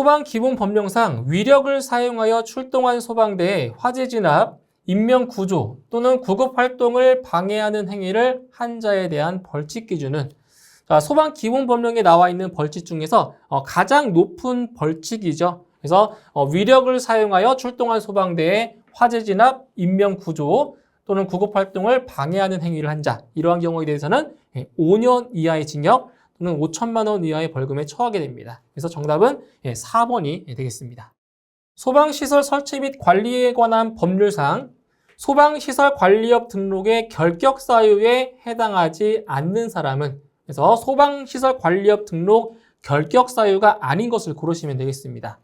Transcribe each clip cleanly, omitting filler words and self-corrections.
소방기본법령상 위력을 사용하여 출동한 소방대의 화재 진압, 인명 구조 또는 구급 활동을 방해하는 행위를 한 자에 대한 벌칙 기준은 소방기본법령에 나와 있는 벌칙 중에서 가장 높은 벌칙이죠. 그래서 위력을 사용하여 출동한 소방대의 화재 진압, 인명 구조 또는 구급 활동을 방해하는 행위를 한 자, 이러한 경우에 대해서는 5년 이하의 징역 또는 5천만 원 이하의 벌금에 처하게 됩니다. 그래서 정답은 4번이 되겠습니다. 소방시설 설치 및 관리에 관한 법률상 소방시설 관리업 등록의 결격 사유에 해당하지 않는 사람은, 그래서 소방시설 관리업 등록 결격 사유가 아닌 것을 고르시면 되겠습니다.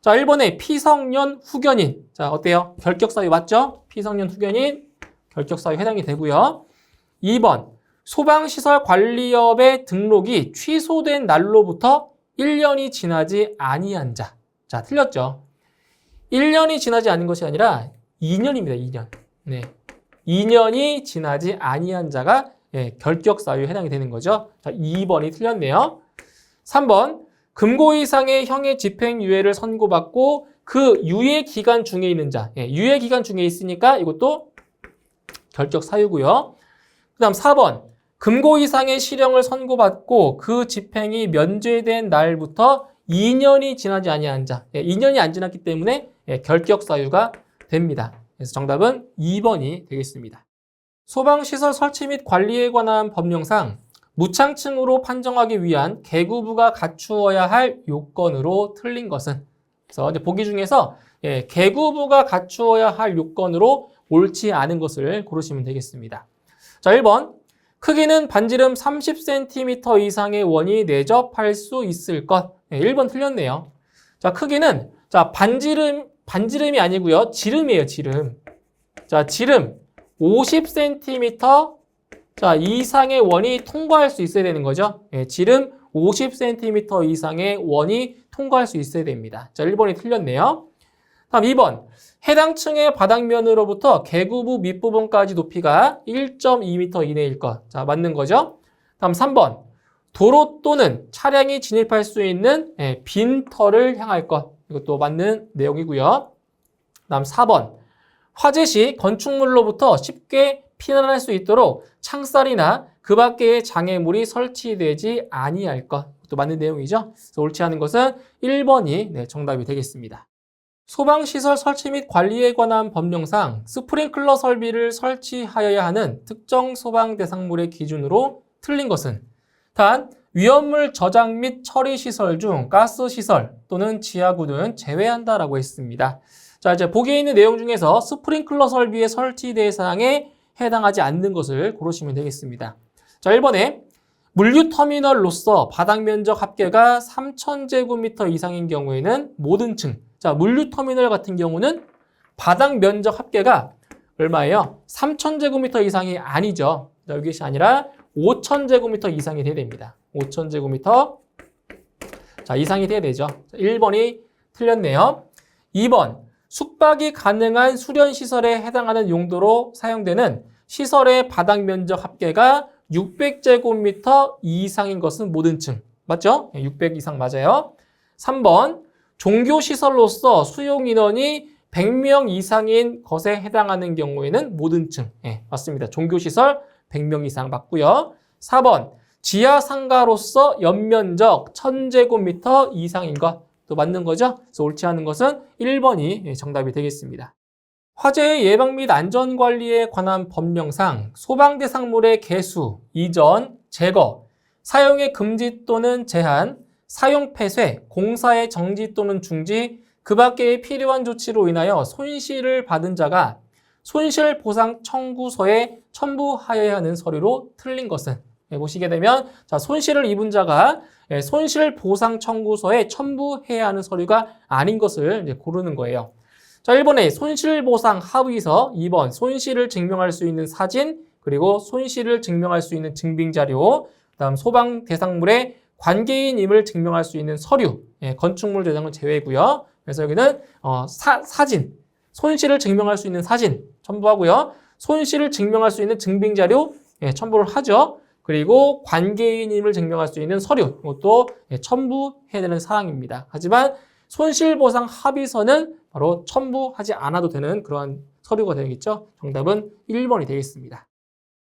자, 1번에 피성년 후견인. 자, 어때요? 결격 사유 맞죠? 피성년 후견인 결격 사유 해당이 되고요. 2번 소방시설 관리업의 등록이 취소된 날로부터 1년이 지나지 아니한 자. 자, 틀렸죠? 1년이 지나지 않은 것이 아니라 2년입니다. 2년. 네. 2년이 지나지 아니한 자가 결격 사유에 해당이 되는 거죠. 자, 2번이 틀렸네요. 3번 금고 이상의 형의 집행유예를 선고받고 그 유예 기간 중에 있는 자. 유예 기간 중에 있으니까 이것도 결격 사유고요. 그 다음 4번 금고 이상의 실형을 선고받고 그 집행이 면제된 날부터 2년이 지나지 아니한 자. 2년이 안 지났기 때문에 결격 사유가 됩니다. 그래서 정답은 2번이 되겠습니다. 소방시설 설치 및 관리에 관한 법령상 무창층으로 판정하기 위한 계구부가 갖추어야 할 요건으로 틀린 것은, 그래서 이제 보기 중에서 계구부가 갖추어야 할 요건으로 옳지 않은 것을 고르시면 되겠습니다. 자, 1번 크기는 반지름 30cm 이상의 원이 내접할 수 있을 것. 1번 틀렸네요. 자, 크기는 반지름이 아니고요. 지름이에요, 지름. 자, 지름 50cm 이상의 원이 통과할 수 있어야 되는 거죠. 지름 50cm 이상의 원이 통과할 수 있어야 됩니다. 자, 1번이 틀렸네요. 다음 2번. 해당 층의 바닥면으로부터 계구부 밑부분까지 높이가 1.2m 이내일 것. 자, 맞는 거죠. 다음 3번. 도로 또는 차량이 진입할 수 있는 빈터를 향할 것. 이것도 맞는 내용이고요. 다음 4번. 화재 시 건축물로부터 쉽게 피난할 수 있도록 창살이나 그 밖의 장애물이 설치되지 아니할 것. 또 맞는 내용이죠. 그래서 옳지 않은 것은 1번이 정답이 되겠습니다. 소방시설 설치 및 관리에 관한 법령상 스프링클러 설비를 설치하여야 하는 특정 소방 대상물의 기준으로 틀린 것은 단 위험물 저장 및 처리 시설 중 가스 시설 또는 지하구는 제외한다라고 했습니다. 자, 이제 보기에 있는 내용 중에서 스프링클러 설비의 설치 대상에 해당하지 않는 것을 고르시면 되겠습니다. 자, 1번에 물류터미널로서 바닥 면적 합계가 3,000제곱미터 이상인 경우에는 모든 층. 자, 물류터미널 같은 경우는 바닥 면적 합계가 얼마예요? 3,000제곱미터 이상이 아니죠. 자, 이것이 아니라 5,000제곱미터 이상이 돼야 됩니다. 5,000제곱미터 이상이 돼야 되죠. 자, 1번이 틀렸네요. 2번. 숙박이 가능한 수련시설에 해당하는 용도로 사용되는 시설의 바닥 면적 합계가 600제곱미터 이상인 것은 모든 층. 맞죠? 600 이상 맞아요. 3번. 종교시설로서 수용인원이 100명 이상인 것에 해당하는 경우에는 모든 층. 맞습니다. 종교시설 100명 이상 맞고요. 4번. 지하상가로서 연면적 1000제곱미터 이상인 것. 또 맞는 거죠? 그래서 옳지 않은 것은 1번이 정답이 되겠습니다. 화재 예방 및 안전관리에 관한 법령상 소방대상물의 개수, 이전, 제거, 사용의 금지 또는 제한, 사용 폐쇄, 공사의 정지 또는 중지, 그 밖의 필요한 조치로 인하여 손실을 받은 자가 손실보상 청구서에 첨부하여야 하는 서류로 틀린 것은, 보시게 되면 자, 손실을 입은 자가 손실보상 청구서에 첨부해야 하는 서류가 아닌 것을 이제 고르는 거예요. 자, 1번에 손실보상 합의서, 2번 손실을 증명할 수 있는 사진, 그리고 손실을 증명할 수 있는 증빙자료, 그다음 소방 대상물의 관계인임을 증명할 수 있는 서류, 건축물 대상은 제외고요. 그래서 여기는 사진, 손실을 증명할 수 있는 사진 첨부하고요. 손실을 증명할 수 있는 증빙자료 첨부를 하죠. 그리고 관계인임을 증명할 수 있는 서류, 이것도 첨부해야 되는 사항입니다. 하지만 손실보상 합의서는 바로 첨부하지 않아도 되는 그러한 서류가 되겠죠. 정답은 1번이 되겠습니다.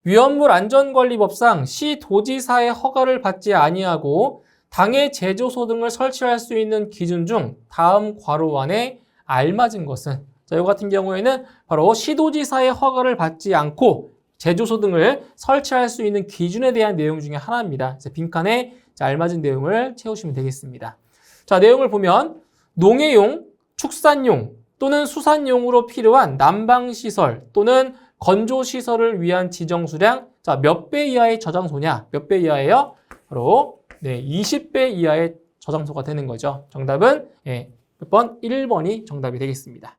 위험물 안전관리법상 시 도지사의 허가를 받지 아니하고 당의 제조소 등을 설치할 수 있는 기준 중 다음 괄호 안에 알맞은 것은, 자, 이 같은 경우에는 바로 시도지사의 허가를 받지 않고 제조소 등을 설치할 수 있는 기준에 대한 내용 중에 하나입니다. 빈칸에 알맞은 내용을 채우시면 되겠습니다. 자, 내용을 보면 농해용, 축산용 또는 수산용으로 필요한 난방시설 또는 건조시설을 위한 지정수량, 자, 몇 배 이하의 저장소냐? 몇 배 이하예요? 바로 20배 이하의 저장소가 되는 거죠. 정답은 몇 번? 1번이 정답이 되겠습니다.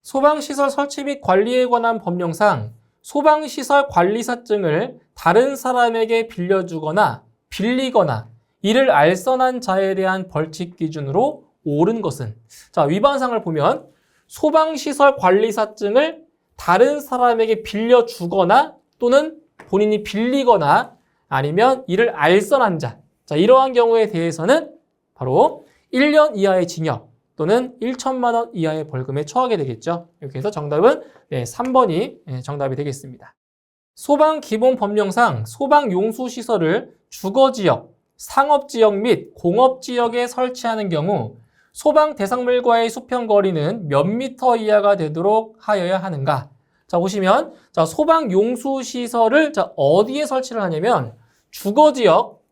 소방시설 설치 및 관리에 관한 법령상 소방시설 관리사증을 다른 사람에게 빌려주거나 빌리거나 이를 알선한 자에 대한 벌칙 기준으로 옳은 것은, 자, 위반상을 보면 소방시설 관리사증을 다른 사람에게 빌려주거나 또는 본인이 빌리거나 아니면 이를 알선한 자, 자, 이러한 경우에 대해서는 바로 1년 이하의 징역 또는 1천만 원 이하의 벌금에 처하게 되겠죠. 이렇게 해서 정답은 3번이 정답이 되겠습니다. 소방기본법령상 소방용수시설을 주거지역, 상업지역 및 공업지역에 설치하는 경우 소방 대상물과의 수평거리는 몇 미터 이하가 되도록 하여야 하는가? 자, 보시면 자, 소방용수시설을 자, 어디에 설치를 하냐면 주거지역,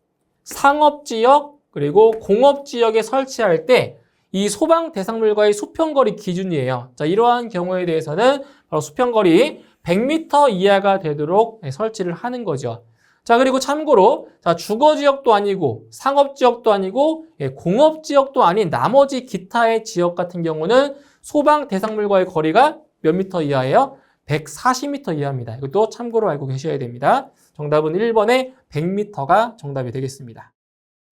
상업지역, 그리고 공업지역에 설치할 때 이 소방 대상물과의 수평거리 기준이에요. 자, 이러한 경우에 대해서는 바로 수평거리 100m 이하가 되도록 설치를 하는 거죠. 자, 그리고 참고로 자, 주거지역도 아니고 상업지역도 아니고 공업지역도 아닌 나머지 기타의 지역 같은 경우는 소방 대상물과의 거리가 몇 미터 이하예요? 140m 이하입니다. 이것도 참고로 알고 계셔야 됩니다. 정답은 1번의 100m가 정답이 되겠습니다.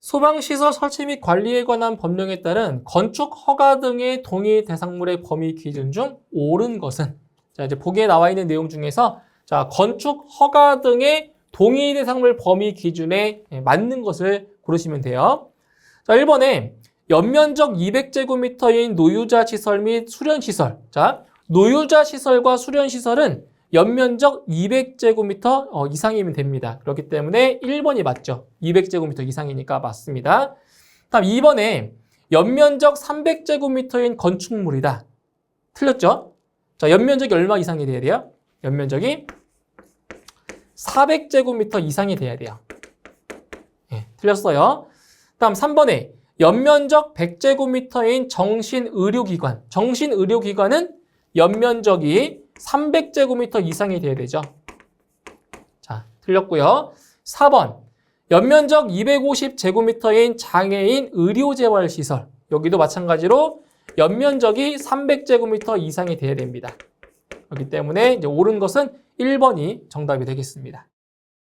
소방시설 설치 및 관리에 관한 법령에 따른 건축 허가 등의 동의 대상물의 범위 기준 중 옳은 것은, 자, 이제 보기에 나와 있는 내용 중에서 자, 건축 허가 등의 동의 대상물 범위 기준에 맞는 것을 고르시면 돼요. 자, 1번에 연면적 200제곱미터인 노유자 시설 및 수련 시설. 자, 노유자 시설과 수련 시설은 연면적 200제곱미터 이상이면 됩니다. 그렇기 때문에 1번이 맞죠. 200제곱미터 이상이니까 맞습니다. 다음 2번에 연면적 300제곱미터인 건축물이다. 틀렸죠? 자, 연면적이 얼마 이상이 돼야 돼요? 연면적이 400제곱미터 이상이 돼야 돼요. 틀렸어요. 다음 3번에 연면적 100제곱미터인 정신의료기관. 정신의료기관은 연면적이 300제곱미터 이상이 돼야 되죠. 자, 틀렸고요. 4번, 연면적 250제곱미터인 장애인 의료재활시설. 여기도 마찬가지로 연면적이 300제곱미터 이상이 돼야 됩니다. 그렇기 때문에 이제 옳은 것은 1번이 정답이 되겠습니다.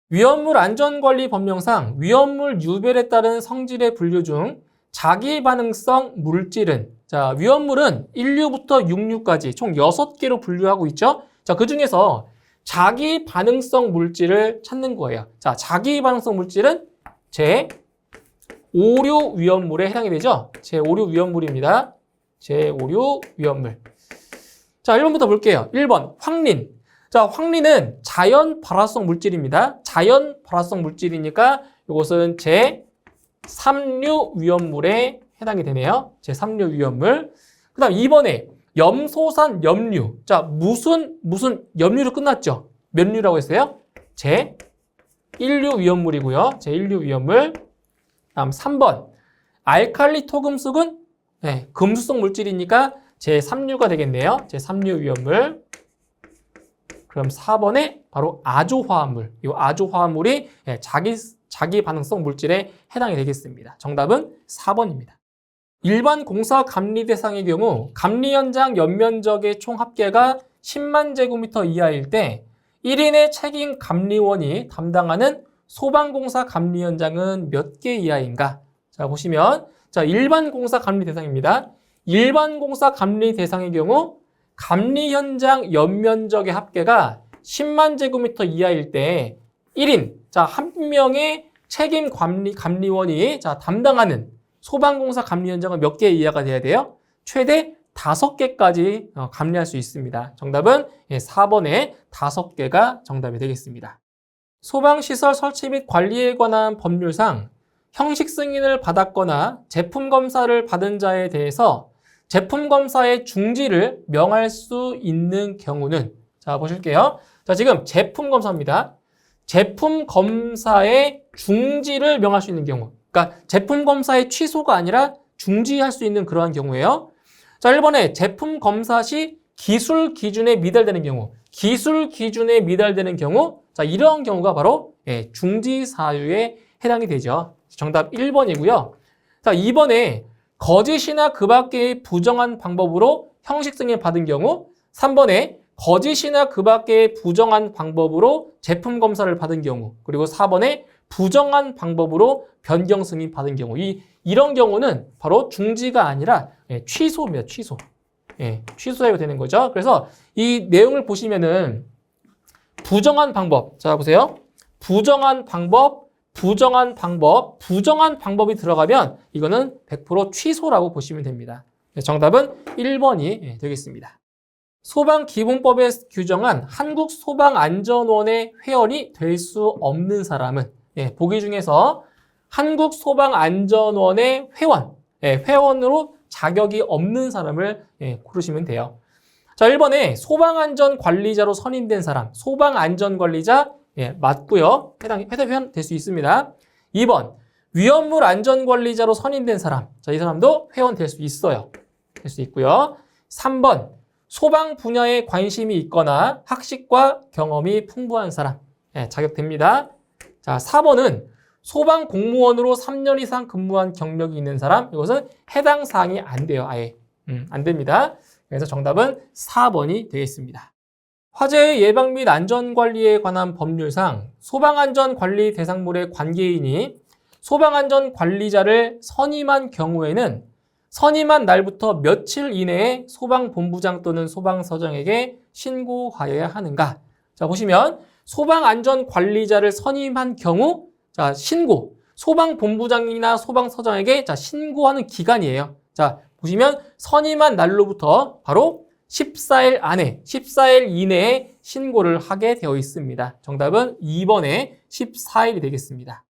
위험물 안전관리 법령상 위험물 유별에 따른 성질의 분류 중 자기반응성 물질은, 자, 위험물은 1류부터 6류까지 총 6개로 분류하고 있죠. 자, 그 중에서 자기반응성 물질을 찾는 거예요. 자, 자기반응성 물질은 제5류 위험물에 해당이 되죠. 제5류 위험물입니다. 제5류 위험물. 자, 1번부터 볼게요. 1번, 황린. 자, 황린은 자연 발화성 물질입니다. 자연 발화성 물질이니까 이것은 제3류 위험물에 해당이 되네요. 제3류 위험물. 그 다음 2번에 염소산 염류. 자, 무슨 염류로 끝났죠? 몇 류라고 했어요? 제1류 위험물이고요. 제1류 위험물. 다음 3번. 알칼리 토금속은 금수성 물질이니까 제3류가 되겠네요. 제3류 위험물. 그럼 4번에 바로 아조화합물. 이 아조화합물이 자기 반응성 물질에 해당이 되겠습니다. 정답은 4번입니다. 일반 공사 감리 대상의 경우 감리 현장 연면적의 총 합계가 10만 제곱미터 이하일 때 1인의 책임 감리원이 담당하는 소방공사 감리 현장은 몇 개 이하인가? 자, 보시면 자, 일반 공사 감리 대상입니다. 일반 공사 감리 대상의 경우 감리 현장 연면적의 합계가 10만 제곱미터 이하일 때 1인, 자, 한 명의 책임 감리원이 자, 담당하는 소방공사 감리 현장은 몇 개 이하가 돼야 돼요? 최대 5개까지 감리할 수 있습니다. 정답은 4번에 5개가 정답이 되겠습니다. 소방시설 설치 및 관리에 관한 법률상 형식 승인을 받았거나 제품 검사를 받은 자에 대해서 제품 검사의 중지를 명할 수 있는 경우는, 자, 보실게요. 자, 지금 제품 검사입니다. 제품 검사의 중지를 명할 수 있는 경우. 그러니까 제품 검사의 취소가 아니라 중지할 수 있는 그러한 경우예요. 자, 1번에 제품 검사 시 기술 기준에 미달되는 경우. 기술 기준에 미달되는 경우. 자, 이러한 경우가 바로 중지 사유에 해당이 되죠. 정답 1번이고요. 자, 2번에 거짓이나 그 밖의 부정한 방법으로 형식 승인 받은 경우. 3번에 거짓이나 그 밖의 부정한 방법으로 제품 검사를 받은 경우. 그리고 4번에 부정한 방법으로 변경 승인 받은 경우. 이런 경우는 바로 중지가 아니라 취소입니다. 취소. 취소해야 되는 거죠. 그래서 이 내용을 보시면은 부정한 방법. 자, 보세요. 부정한 방법이 들어가면 이거는 100% 취소라고 보시면 됩니다. 정답은 1번이 되겠습니다. 소방기본법에 규정한 한국소방안전원의 회원이 될 수 없는 사람은, 보기 중에서 한국소방안전원의 회원으로 자격이 없는 사람을 고르시면 돼요. 자, 1번에 소방안전관리자로 선임된 사람, 소방안전관리자 맞고요. 회원 될 수 있습니다. 2번 위험물 안전관리자로 선임된 사람, 자, 이 사람도 회원 될 수 있어요. 될 수 있고요. 3번 소방 분야에 관심이 있거나 학식과 경험이 풍부한 사람, 자격됩니다. 자, 4번은 소방 공무원으로 3년 이상 근무한 경력이 있는 사람, 이것은 해당 사항이 안 돼요. 아예 안 됩니다. 그래서 정답은 4번이 되겠습니다. 화재 예방 및 안전관리에 관한 법률상 소방안전관리 대상물의 관계인이 소방안전관리자를 선임한 경우에는 선임한 날부터 며칠 이내에 소방본부장 또는 소방서장에게 신고하여야 하는가? 자, 보시면 소방안전관리자를 선임한 경우, 자, 신고. 소방본부장이나 소방서장에게 신고하는 기간이에요. 자, 보시면 선임한 날로부터 바로 14일 이내에 신고를 하게 되어 있습니다. 정답은 2번에 14일이 되겠습니다.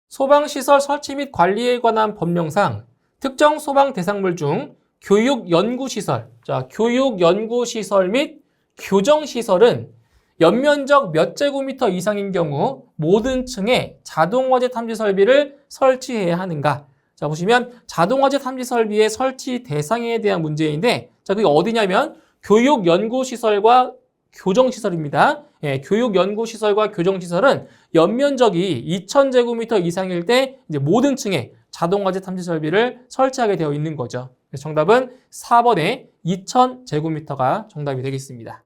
소방시설 설치 및 관리에 관한 법령상 특정 소방 대상물 중 교육연구시설, 자, 교육연구시설 및 교정시설은 연면적 몇 제곱미터 이상인 경우 모든 층에 자동화재 탐지 설비를 설치해야 하는가? 자, 보시면 자동화재 탐지 설비의 설치 대상에 대한 문제인데, 자, 그게 어디냐면 교육연구시설과 교정시설입니다. 교육연구시설과 교정시설은 연면적이 2,000제곱미터 이상일 때 이제 모든 층에 자동화재 탐지 설비를 설치하게 되어 있는 거죠. 그래서 정답은 4번에 2,000제곱미터가 정답이 되겠습니다.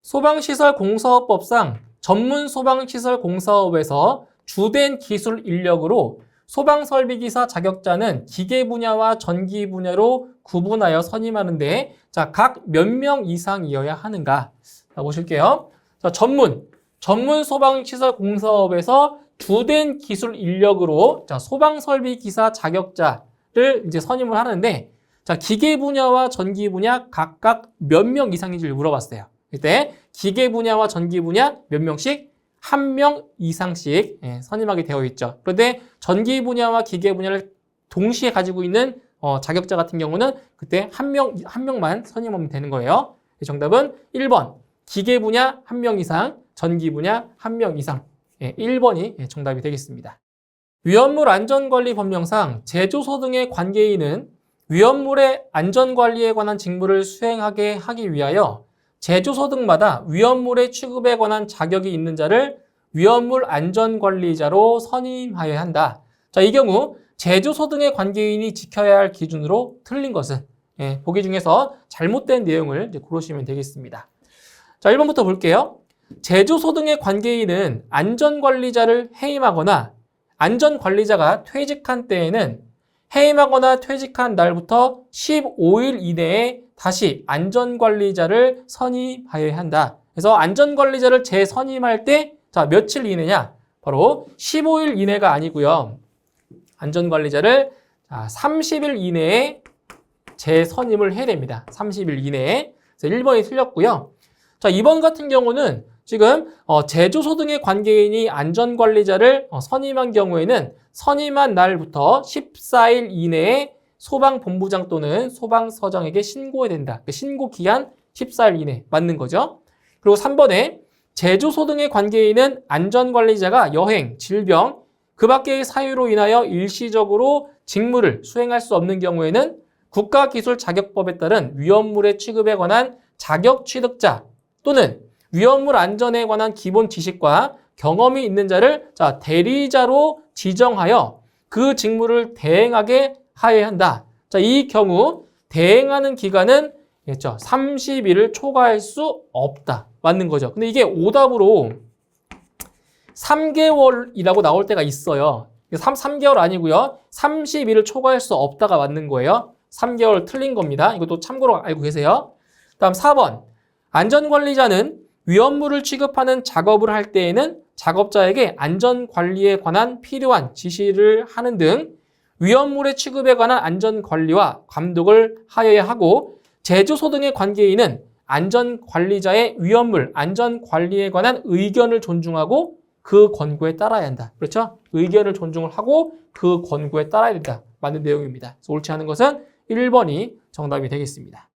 소방시설 공사업법상 전문 소방시설 공사업에서 주된 기술 인력으로 소방설비기사 자격자는 기계 분야와 전기 분야로 구분하여 선임하는데, 자, 각 몇 명 이상이어야 하는가? 자, 보실게요. 자, 전문 소방시설 공사업에서 주된 기술 인력으로 소방설비기사 자격자를 이제 선임을 하는데, 자, 기계 분야와 전기 분야 각각 몇 명 이상인지를 물어봤어요. 이때 기계 분야와 전기 분야 몇 명씩? 1명 이상씩 선임하게 되어 있죠. 그런데 전기 분야와 기계 분야를 동시에 가지고 있는 자격자 같은 경우는 그때 한 명만 선임하면 되는 거예요. 정답은 1번. 기계 분야 1명 이상, 전기 분야 1명 이상. 1번이 정답이 되겠습니다. 위험물 안전관리 법령상 제조소 등의 관계인은 위험물의 안전관리에 관한 직무를 수행하게 하기 위하여 제조소 등마다 위험물의 취급에 관한 자격이 있는 자를 위험물 안전관리자로 선임하여야 한다. 자, 이 경우 제조소 등의 관계인이 지켜야 할 기준으로 틀린 것은, 보기 중에서 잘못된 내용을 이제 고르시면 되겠습니다. 자, 1번부터 볼게요. 제조소 등의 관계인은 안전관리자를 해임하거나 안전관리자가 퇴직한 때에는 해임하거나 퇴직한 날부터 15일 이내에 다시 안전관리자를 선임하여야 한다. 그래서 안전관리자를 재선임할 때, 자, 며칠 이내냐? 바로 15일 이내가 아니고요. 안전관리자를 30일 이내에 재선임을 해야 됩니다. 30일 이내에. 그래서 1번이 틀렸고요. 자, 2번 같은 경우는 지금 제조소 등의 관계인이 안전관리자를 선임한 경우에는 선임한 날부터 14일 이내에 소방본부장 또는 소방서장에게 신고해야 된다. 그 신고 기한 14일 이내 맞는 거죠. 그리고 3번에 제조소 등의 관계인은 안전관리자가 여행, 질병, 그 밖의 사유로 인하여 일시적으로 직무를 수행할 수 없는 경우에는 국가기술자격법에 따른 위험물의 취급에 관한 자격 취득자 또는 위험물 안전에 관한 기본 지식과 경험이 있는 자를 대리자로 지정하여 그 직무를 대행하게 하여야 한다. 자, 이 경우 대행하는 기간은 30일을 초과할 수 없다. 맞는 거죠. 근데 이게 오답으로 3개월이라고 나올 때가 있어요. 3개월 아니고요. 30일을 초과할 수 없다가 맞는 거예요. 3개월 틀린 겁니다. 이것도 참고로 알고 계세요. 다음 4번. 안전관리자는 위험물을 취급하는 작업을 할 때에는 작업자에게 안전관리에 관한 필요한 지시를 하는 등 위험물의 취급에 관한 안전관리와 감독을 하여야 하고 제조소 등의 관계인은 안전관리자의 위험물, 안전관리에 관한 의견을 존중하고 그 권고에 따라야 한다. 그렇죠? 의견을 존중을 하고 그 권고에 따라야 된다. 맞는 내용입니다. 그래서 옳지 않은 것은 1번이 정답이 되겠습니다.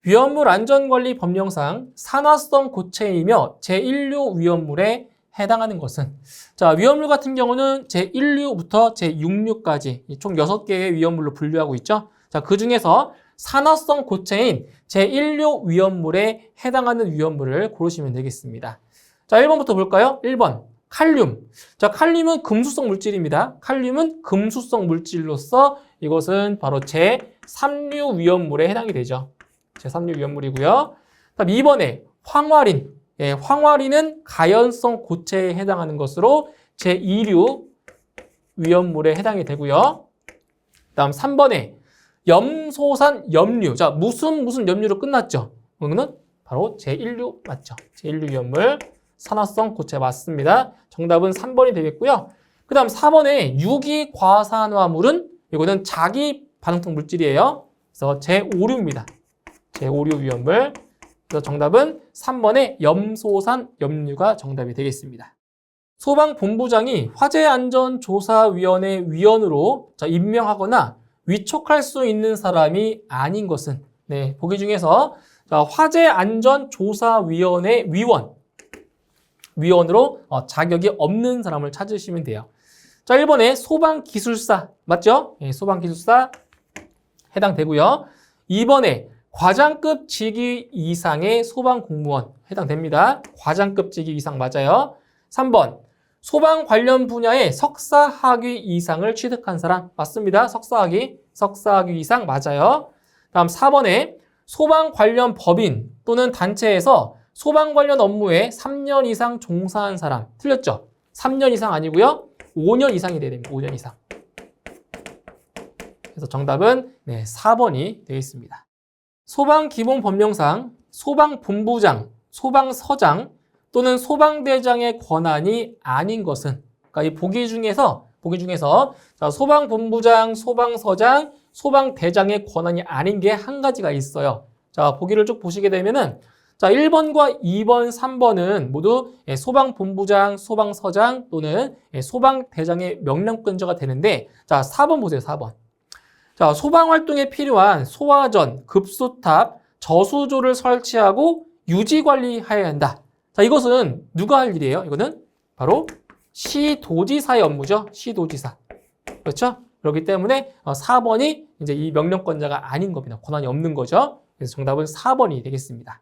위험물 안전관리 법령상 산화성 고체이며 제1류 위험물에 해당하는 것은 자, 위험물 같은 경우는 제1류부터 제6류까지 총 6개의 위험물로 분류하고 있죠. 자, 그 중에서 산화성 고체인 제1류 위험물에 해당하는 위험물을 고르시면 되겠습니다. 자, 1번부터 볼까요? 1번. 칼륨. 자, 칼륨은 금수성 물질입니다. 칼륨은 금수성 물질로서 이것은 바로 제3류 위험물에 해당이 되죠. 제3류 위험물이고요. 다음 2번에 황화린. 예, 황화린은 가연성 고체에 해당하는 것으로 제2류 위험물에 해당이 되고요. 다음 3번에 염소산 염류. 자, 무슨 염류로 끝났죠? 이거는 바로 제1류 맞죠? 제1류 위험물. 산화성 고체 맞습니다. 정답은 3번이 되겠고요. 그 다음 4번에 유기과산화물은 이거는 자기 반응성 물질이에요. 그래서 제5류입니다. 제5류 위험물. 그래서 정답은 3번의 염소산 염류가 정답이 되겠습니다. 소방본부장이 화재안전조사위원회 위원으로 위임하거나 위촉할 수 있는 사람이 아닌 것은 네, 보기 중에서 화재안전조사위원회 위원으로 자격이 없는 사람을 찾으시면 돼요. 자, 1번에 소방기술사 맞죠? 네, 소방기술사 해당되고요. 2번에 과장급 직위 이상의 소방공무원 해당됩니다. 과장급 직위 이상 맞아요. 3번 소방 관련 분야의 석사학위 이상을 취득한 사람 맞습니다. 석사학위 이상 맞아요. 다음 4번에 소방 관련 법인 또는 단체에서 소방 관련 업무에 3년 이상 종사한 사람 틀렸죠? 3년 이상 아니고요. 5년 이상이 돼야 됩니다. 5년 이상. 그래서 정답은 4번이 되겠습니다. 소방기본법령상 소방본부장, 소방서장 또는 소방대장의 권한이 아닌 것은 그러니까 이 보기 중에서 소방본부장, 소방서장, 소방대장의 권한이 아닌 게 한 가지가 있어요. 자, 보기를 쭉 보시게 되면은 자, 1번과 2번, 3번은 모두 소방본부장, 소방서장 또는 소방대장의 명령권자가 되는데 자, 4번 보세요. 4번. 자, 소방활동에 필요한 소화전, 급수탑, 저수조를 설치하고 유지관리해야 한다. 자, 이것은 누가 할 일이에요? 이거는 바로 시도지사의 업무죠. 시도지사. 그렇죠? 그렇기 때문에 4번이 이제 이 명령권자가 아닌 겁니다. 권한이 없는 거죠. 그래서 정답은 4번이 되겠습니다.